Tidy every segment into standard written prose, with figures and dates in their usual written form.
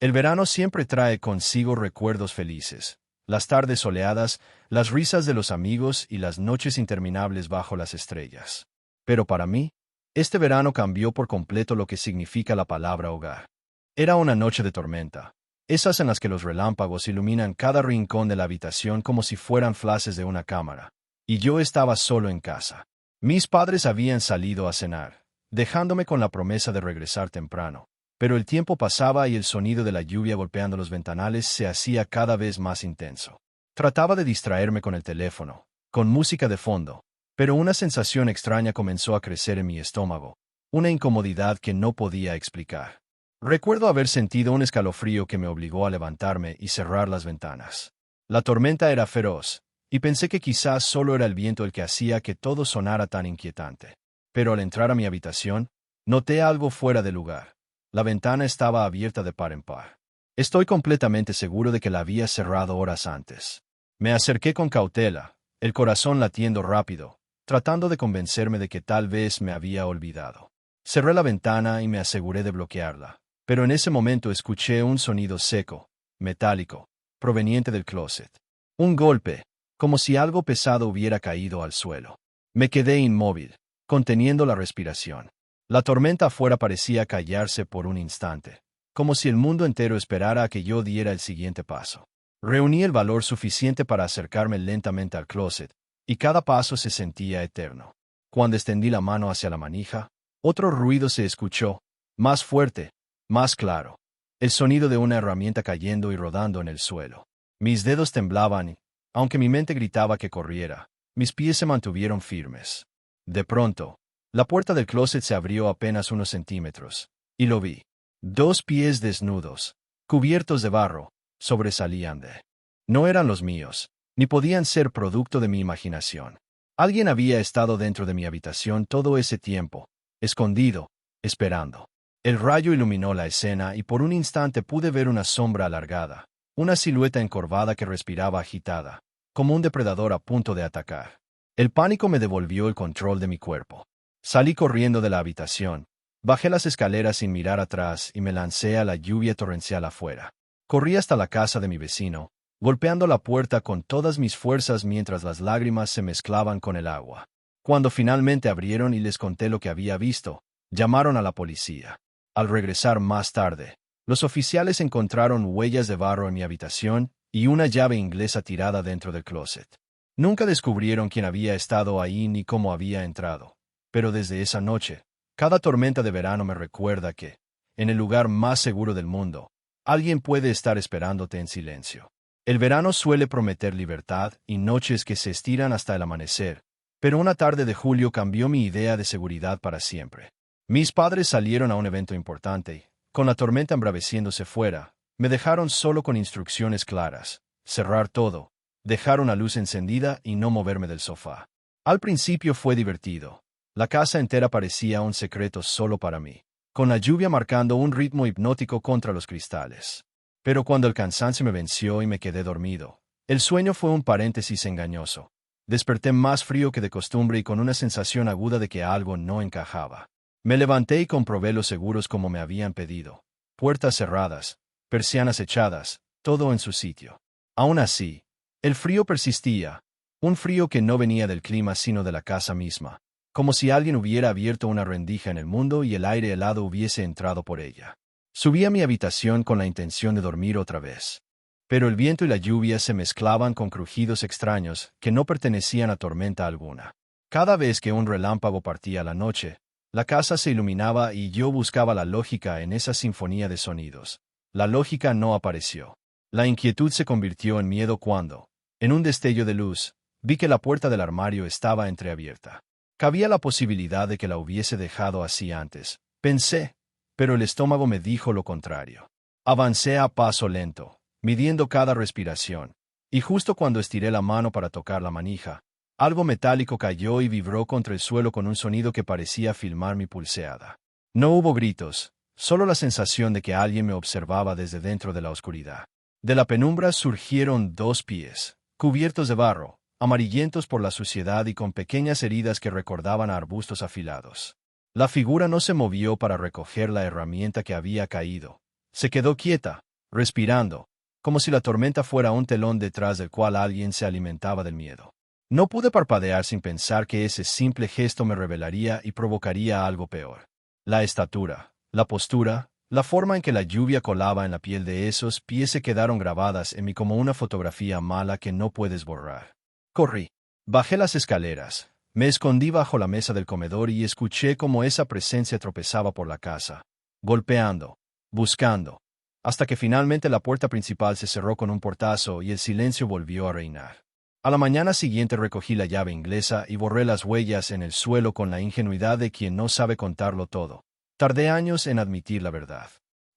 El verano siempre trae consigo recuerdos felices, las tardes soleadas, las risas de los amigos y las noches interminables bajo las estrellas. Pero para mí, este verano cambió por completo lo que significa la palabra hogar. Era una noche de tormenta, esas en las que los relámpagos iluminan cada rincón de la habitación como si fueran flashes de una cámara, y yo estaba solo en casa. Mis padres habían salido a cenar, dejándome con la promesa de regresar temprano. Pero el tiempo pasaba y el sonido de la lluvia golpeando los ventanales se hacía cada vez más intenso. Trataba de distraerme con el teléfono, con música de fondo, pero una sensación extraña comenzó a crecer en mi estómago, una incomodidad que no podía explicar. Recuerdo haber sentido un escalofrío que me obligó a levantarme y cerrar las ventanas. La tormenta era feroz, y pensé que quizás solo era el viento el que hacía que todo sonara tan inquietante. Pero al entrar a mi habitación, noté algo fuera de lugar. La ventana estaba abierta de par en par. Estoy completamente seguro de que la había cerrado horas antes. Me acerqué con cautela, el corazón latiendo rápido, tratando de convencerme de que tal vez me había olvidado. Cerré la ventana y me aseguré de bloquearla, pero en ese momento escuché un sonido seco, metálico, proveniente del closet. Un golpe, como si algo pesado hubiera caído al suelo. Me quedé inmóvil, conteniendo la respiración. La tormenta afuera parecía callarse por un instante, como si el mundo entero esperara a que yo diera el siguiente paso. Reuní el valor suficiente para acercarme lentamente al closet, y cada paso se sentía eterno. Cuando extendí la mano hacia la manija, otro ruido se escuchó, más fuerte, más claro. El sonido de una herramienta cayendo y rodando en el suelo. Mis dedos temblaban y, aunque mi mente gritaba que corriera, mis pies se mantuvieron firmes. De pronto, la puerta del closet se abrió apenas unos centímetros, y lo vi. 2 pies desnudos, cubiertos de barro, sobresalían de. No eran los míos, ni podían ser producto de mi imaginación. Alguien había estado dentro de mi habitación todo ese tiempo, escondido, esperando. El rayo iluminó la escena y por un instante pude ver una sombra alargada, una silueta encorvada que respiraba agitada, como un depredador a punto de atacar. El pánico me devolvió el control de mi cuerpo. Salí corriendo de la habitación, bajé las escaleras sin mirar atrás y me lancé a la lluvia torrencial afuera. Corrí hasta la casa de mi vecino, golpeando la puerta con todas mis fuerzas mientras las lágrimas se mezclaban con el agua. Cuando finalmente abrieron y les conté lo que había visto, llamaron a la policía. Al regresar más tarde, los oficiales encontraron huellas de barro en mi habitación y una llave inglesa tirada dentro del closet. Nunca descubrieron quién había estado ahí ni cómo había entrado. Pero desde esa noche, cada tormenta de verano me recuerda que, en el lugar más seguro del mundo, alguien puede estar esperándote en silencio. El verano suele prometer libertad y noches que se estiran hasta el amanecer, pero una tarde de julio cambió mi idea de seguridad para siempre. Mis padres salieron a un evento importante y, con la tormenta embraveciéndose fuera, me dejaron solo con instrucciones claras: cerrar todo, dejar una luz encendida y no moverme del sofá. Al principio fue divertido. La casa entera parecía un secreto solo para mí, con la lluvia marcando un ritmo hipnótico contra los cristales. Pero cuando el cansancio me venció y me quedé dormido, el sueño fue un paréntesis engañoso. Desperté más frío que de costumbre y con una sensación aguda de que algo no encajaba. Me levanté y comprobé los seguros como me habían pedido. Puertas cerradas, persianas echadas, todo en su sitio. Aún así, el frío persistía, un frío que no venía del clima sino de la casa misma, como si alguien hubiera abierto una rendija en el mundo y el aire helado hubiese entrado por ella. Subí a mi habitación con la intención de dormir otra vez. Pero el viento y la lluvia se mezclaban con crujidos extraños que no pertenecían a tormenta alguna. Cada vez que un relámpago partía la noche, la casa se iluminaba y yo buscaba la lógica en esa sinfonía de sonidos. La lógica no apareció. La inquietud se convirtió en miedo cuando, en un destello de luz, vi que la puerta del armario estaba entreabierta. Cabía la posibilidad de que la hubiese dejado así antes, pensé, pero el estómago me dijo lo contrario. Avancé a paso lento, midiendo cada respiración, y justo cuando estiré la mano para tocar la manija, algo metálico cayó y vibró contra el suelo con un sonido que parecía filmar mi pulseada. No hubo gritos, solo la sensación de que alguien me observaba desde dentro de la oscuridad. De la penumbra surgieron 2 pies, cubiertos de barro, amarillentos por la suciedad y con pequeñas heridas que recordaban a arbustos afilados. La figura no se movió para recoger la herramienta que había caído. Se quedó quieta, respirando, como si la tormenta fuera un telón detrás del cual alguien se alimentaba del miedo. No pude parpadear sin pensar que ese simple gesto me revelaría y provocaría algo peor. La estatura, la postura, la forma en que la lluvia colaba en la piel de esos pies se quedaron grabadas en mí como una fotografía mala que no puedes borrar. Corrí. Bajé las escaleras. Me escondí bajo la mesa del comedor y escuché cómo esa presencia tropezaba por la casa, golpeando, buscando, hasta que finalmente la puerta principal se cerró con un portazo y el silencio volvió a reinar. A la mañana siguiente recogí la llave inglesa y borré las huellas en el suelo con la ingenuidad de quien no sabe contarlo todo. Tardé años en admitir la verdad.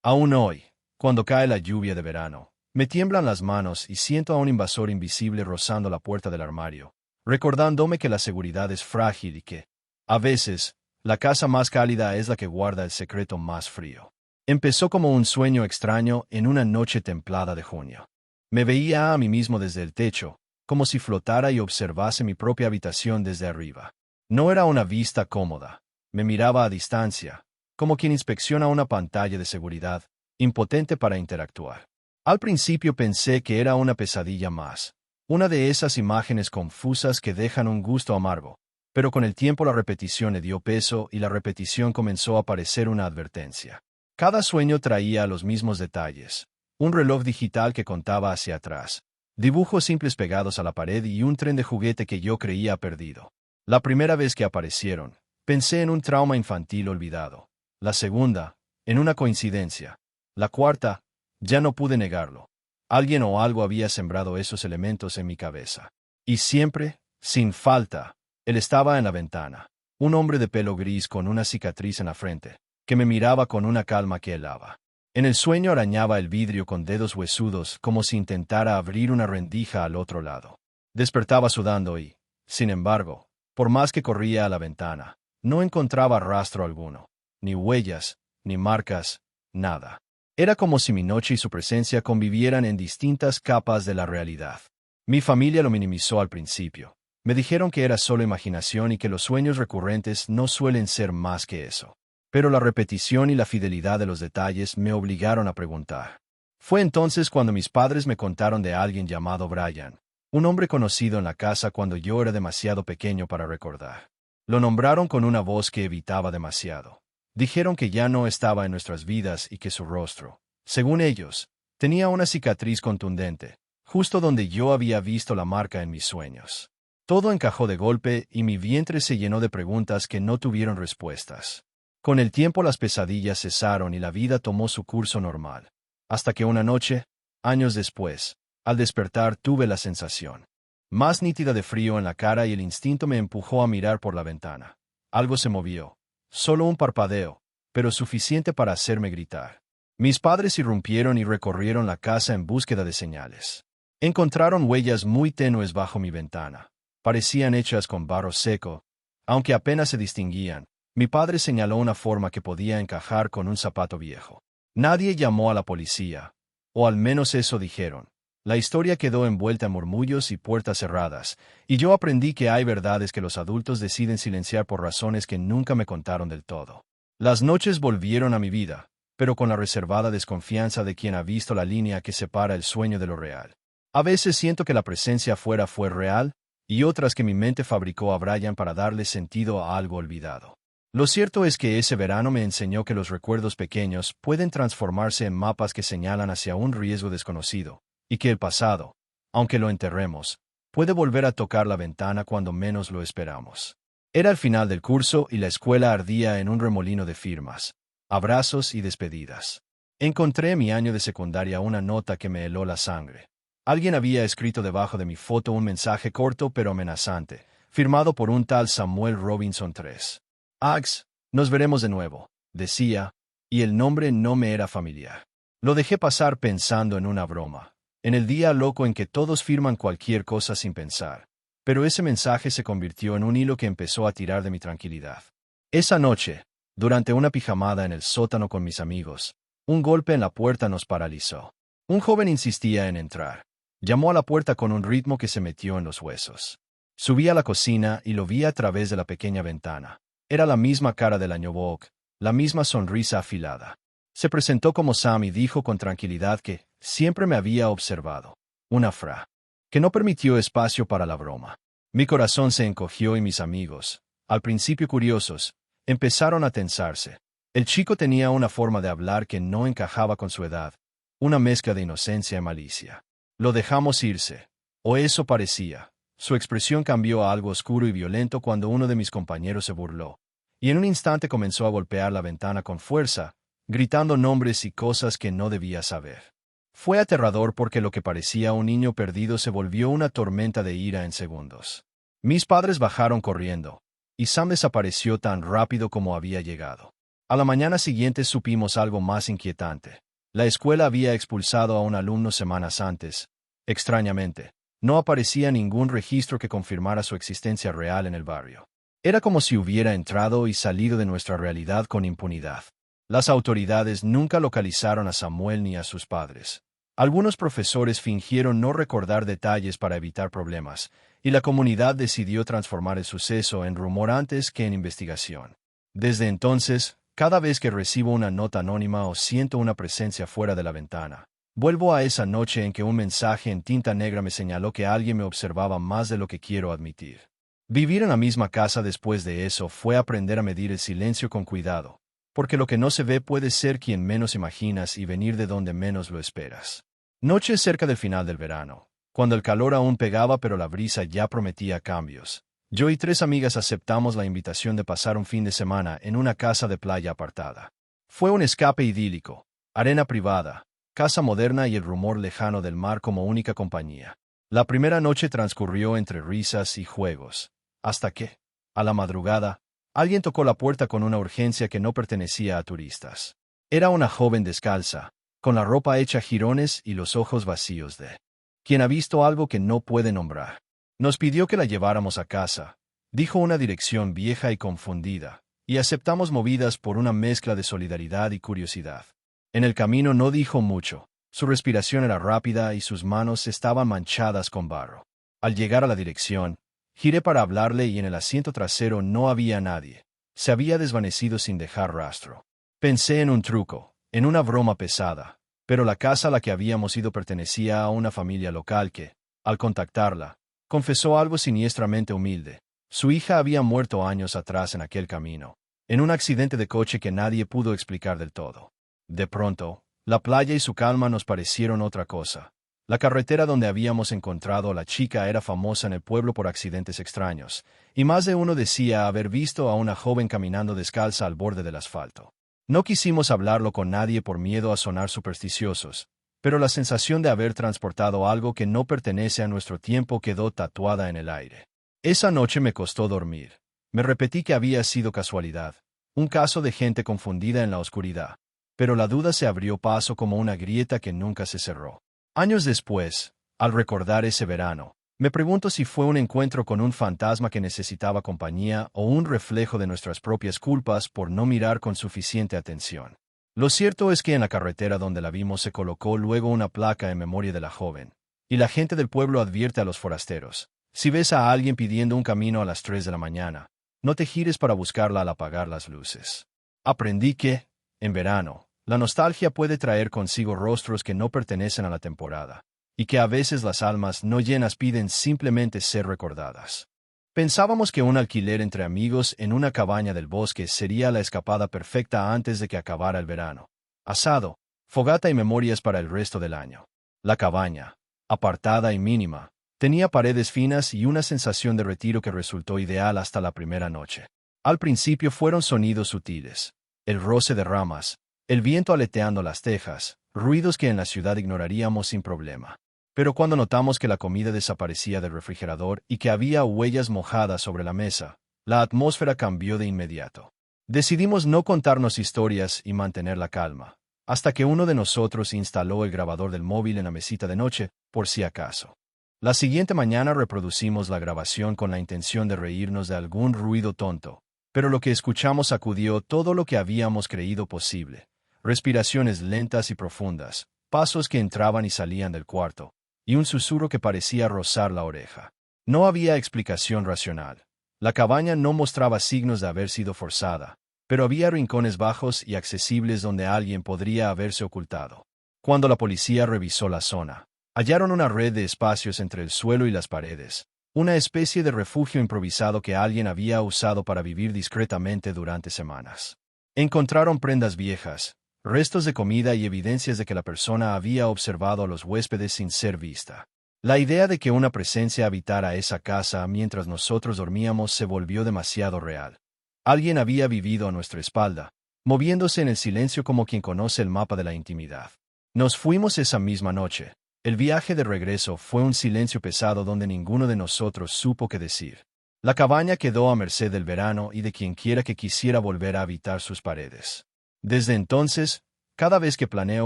Aún hoy, cuando cae la lluvia de verano, me tiemblan las manos y siento a un invasor invisible rozando la puerta del armario, recordándome que la seguridad es frágil y que, a veces, la casa más cálida es la que guarda el secreto más frío. Empezó como un sueño extraño en una noche templada de junio. Me veía a mí mismo desde el techo, como si flotara y observase mi propia habitación desde arriba. No era una vista cómoda. Me miraba a distancia, como quien inspecciona una pantalla de seguridad, impotente para interactuar. Al principio pensé que era una pesadilla más, una de esas imágenes confusas que dejan un gusto amargo, pero con el tiempo la repetición le dio peso y la repetición comenzó a parecer una advertencia. Cada sueño traía los mismos detalles, un reloj digital que contaba hacia atrás, dibujos simples pegados a la pared y un tren de juguete que yo creía perdido. La primera vez que aparecieron, pensé en un trauma infantil olvidado. La segunda, en una coincidencia. La cuarta, ya no pude negarlo. Alguien o algo había sembrado esos elementos en mi cabeza. Y siempre, sin falta, él estaba en la ventana. Un hombre de pelo gris con una cicatriz en la frente, que me miraba con una calma que helaba. En el sueño arañaba el vidrio con dedos huesudos como si intentara abrir una rendija al otro lado. Despertaba sudando y, sin embargo, por más que corría a la ventana, no encontraba rastro alguno, ni huellas, ni marcas, nada. Era como si mi noche y su presencia convivieran en distintas capas de la realidad. Mi familia lo minimizó al principio. Me dijeron que era solo imaginación y que los sueños recurrentes no suelen ser más que eso. Pero la repetición y la fidelidad de los detalles me obligaron a preguntar. Fue entonces cuando mis padres me contaron de alguien llamado Brian, un hombre conocido en la casa cuando yo era demasiado pequeño para recordar. Lo nombraron con una voz que evitaba demasiado. Dijeron que ya no estaba en nuestras vidas y que su rostro, según ellos, tenía una cicatriz contundente, justo donde yo había visto la marca en mis sueños. Todo encajó de golpe y mi vientre se llenó de preguntas que no tuvieron respuestas. Con el tiempo las pesadillas cesaron y la vida tomó su curso normal. Hasta que una noche, años después, al despertar tuve la sensación más nítida de frío en la cara y el instinto me empujó a mirar por la ventana. Algo se movió. Solo un parpadeo, pero suficiente para hacerme gritar. Mis padres irrumpieron y recorrieron la casa en búsqueda de señales. Encontraron huellas muy tenues bajo mi ventana. Parecían hechas con barro seco, aunque apenas se distinguían. Mi padre señaló una forma que podía encajar con un zapato viejo. Nadie llamó a la policía, o al menos eso dijeron. La historia quedó envuelta en murmullos y puertas cerradas, y yo aprendí que hay verdades que los adultos deciden silenciar por razones que nunca me contaron del todo. Las noches volvieron a mi vida, pero con la reservada desconfianza de quien ha visto la línea que separa el sueño de lo real. A veces siento que la presencia afuera fue real, y otras que mi mente fabricó a Brian para darle sentido a algo olvidado. Lo cierto es que ese verano me enseñó que los recuerdos pequeños pueden transformarse en mapas que señalan hacia un riesgo desconocido, y que el pasado, aunque lo enterremos, puede volver a tocar la ventana cuando menos lo esperamos. Era el final del curso y la escuela ardía en un remolino de firmas, abrazos y despedidas. Encontré en mi año de secundaria una nota que me heló la sangre. Alguien había escrito debajo de mi foto un mensaje corto pero amenazante, firmado por un tal Samuel Robinson III. Ax, nos veremos de nuevo, decía, y el nombre no me era familiar. Lo dejé pasar pensando en una broma, en el día loco en que todos firman cualquier cosa sin pensar. Pero ese mensaje se convirtió en un hilo que empezó a tirar de mi tranquilidad. Esa noche, durante una pijamada en el sótano con mis amigos, un golpe en la puerta nos paralizó. Un joven insistía en entrar. Llamó a la puerta con un ritmo que se metió en los huesos. Subí a la cocina y lo vi a través de la pequeña ventana. Era la misma cara del año Bok, la misma sonrisa afilada. Se presentó como Sam y dijo con tranquilidad que siempre me había observado. Una fra. Que no permitió espacio para la broma. Mi corazón se encogió y mis amigos, al principio curiosos, empezaron a tensarse. El chico tenía una forma de hablar que no encajaba con su edad, una mezcla de inocencia y malicia. Lo dejamos irse. O eso parecía. Su expresión cambió a algo oscuro y violento cuando uno de mis compañeros se burló, y en un instante comenzó a golpear la ventana con fuerza, gritando nombres y cosas que no debía saber. Fue aterrador porque lo que parecía un niño perdido se volvió una tormenta de ira en segundos. Mis padres bajaron corriendo, y Sam desapareció tan rápido como había llegado. A la mañana siguiente supimos algo más inquietante. La escuela había expulsado a un alumno semanas antes. Extrañamente, no aparecía ningún registro que confirmara su existencia real en el barrio. Era como si hubiera entrado y salido de nuestra realidad con impunidad. Las autoridades nunca localizaron a Samuel ni a sus padres. Algunos profesores fingieron no recordar detalles para evitar problemas, y la comunidad decidió transformar el suceso en rumor antes que en investigación. Desde entonces, cada vez que recibo una nota anónima o siento una presencia fuera de la ventana, vuelvo a esa noche en que un mensaje en tinta negra me señaló que alguien me observaba más de lo que quiero admitir. Vivir en la misma casa después de eso fue aprender a medir el silencio con cuidado, porque lo que no se ve puede ser quien menos imaginas y venir de donde menos lo esperas. Noche cerca del final del verano, cuando el calor aún pegaba pero la brisa ya prometía cambios. Yo y 3 amigas aceptamos la invitación de pasar un fin de semana en una casa de playa apartada. Fue un escape idílico, arena privada, casa moderna y el rumor lejano del mar como única compañía. La primera noche transcurrió entre risas y juegos, hasta que, a la madrugada, alguien tocó la puerta con una urgencia que no pertenecía a turistas. Era una joven descalza, con la ropa hecha jirones y los ojos vacíos de quien ha visto algo que no puede nombrar. Nos pidió que la lleváramos a casa, dijo una dirección vieja y confundida, y aceptamos movidas por una mezcla de solidaridad y curiosidad. En el camino no dijo mucho, su respiración era rápida y sus manos estaban manchadas con barro. Al llegar a la dirección, giré para hablarle y en el asiento trasero no había nadie. Se había desvanecido sin dejar rastro. Pensé en un truco, en una broma pesada, pero la casa a la que habíamos ido pertenecía a una familia local que, al contactarla, confesó algo siniestramente humilde. Su hija había muerto años atrás en aquel camino, en un accidente de coche que nadie pudo explicar del todo. De pronto, la playa y su calma nos parecieron otra cosa. La carretera donde habíamos encontrado a la chica era famosa en el pueblo por accidentes extraños, y más de uno decía haber visto a una joven caminando descalza al borde del asfalto. No quisimos hablarlo con nadie por miedo a sonar supersticiosos, pero la sensación de haber transportado algo que no pertenece a nuestro tiempo quedó tatuada en el aire. Esa noche me costó dormir. Me repetí que había sido casualidad, un caso de gente confundida en la oscuridad, pero la duda se abrió paso como una grieta que nunca se cerró. Años después, al recordar ese verano, me pregunto si fue un encuentro con un fantasma que necesitaba compañía o un reflejo de nuestras propias culpas por no mirar con suficiente atención. Lo cierto es que en la carretera donde la vimos se colocó luego una placa en memoria de la joven, y la gente del pueblo advierte a los forasteros: si ves a alguien pidiendo un camino a las 3 de la mañana, no te gires para buscarla al apagar las luces. Aprendí que, en verano, la nostalgia puede traer consigo rostros que no pertenecen a la temporada, y que a veces las almas no llenas piden simplemente ser recordadas. Pensábamos que un alquiler entre amigos en una cabaña del bosque sería la escapada perfecta antes de que acabara el verano. Asado, fogata y memorias para el resto del año. La cabaña, apartada y mínima, tenía paredes finas y una sensación de retiro que resultó ideal hasta la primera noche. Al principio fueron sonidos sutiles, el roce de ramas, el viento aleteando las tejas, ruidos que en la ciudad ignoraríamos sin problema. Pero cuando notamos que la comida desaparecía del refrigerador y que había huellas mojadas sobre la mesa, la atmósfera cambió de inmediato. Decidimos no contarnos historias y mantener la calma, hasta que uno de nosotros instaló el grabador del móvil en la mesita de noche, por si acaso. La siguiente mañana reproducimos la grabación con la intención de reírnos de algún ruido tonto, pero lo que escuchamos sacudió todo lo que habíamos creído posible. Respiraciones lentas y profundas, pasos que entraban y salían del cuarto, y un susurro que parecía rozar la oreja. No había explicación racional. La cabaña no mostraba signos de haber sido forzada, pero había rincones bajos y accesibles donde alguien podría haberse ocultado. Cuando la policía revisó la zona, hallaron una red de espacios entre el suelo y las paredes, una especie de refugio improvisado que alguien había usado para vivir discretamente durante semanas. Encontraron prendas viejas, restos de comida y evidencias de que la persona había observado a los huéspedes sin ser vista. La idea de que una presencia habitara esa casa mientras nosotros dormíamos se volvió demasiado real. Alguien había vivido a nuestra espalda, moviéndose en el silencio como quien conoce el mapa de la intimidad. Nos fuimos esa misma noche. El viaje de regreso fue un silencio pesado donde ninguno de nosotros supo qué decir. La cabaña quedó a merced del verano y de quien quiera que quisiera volver a habitar sus paredes. Desde entonces, cada vez que planeo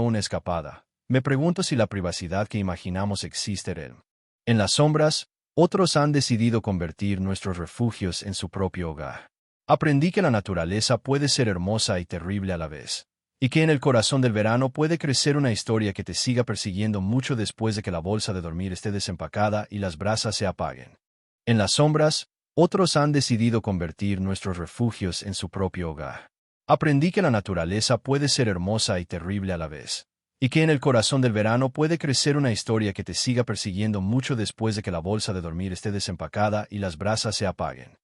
una escapada, me pregunto si la privacidad que imaginamos existe en él. En las sombras, otros han decidido convertir nuestros refugios en su propio hogar. Aprendí que la naturaleza puede ser hermosa y terrible a la vez, y que en el corazón del verano puede crecer una historia que te siga persiguiendo mucho después de que la bolsa de dormir esté desempacada y las brasas se apaguen. En las sombras, otros han decidido convertir nuestros refugios en su propio hogar. Aprendí que la naturaleza puede ser hermosa y terrible a la vez, y que en el corazón del verano puede crecer una historia que te siga persiguiendo mucho después de que la bolsa de dormir esté desempacada y las brasas se apaguen.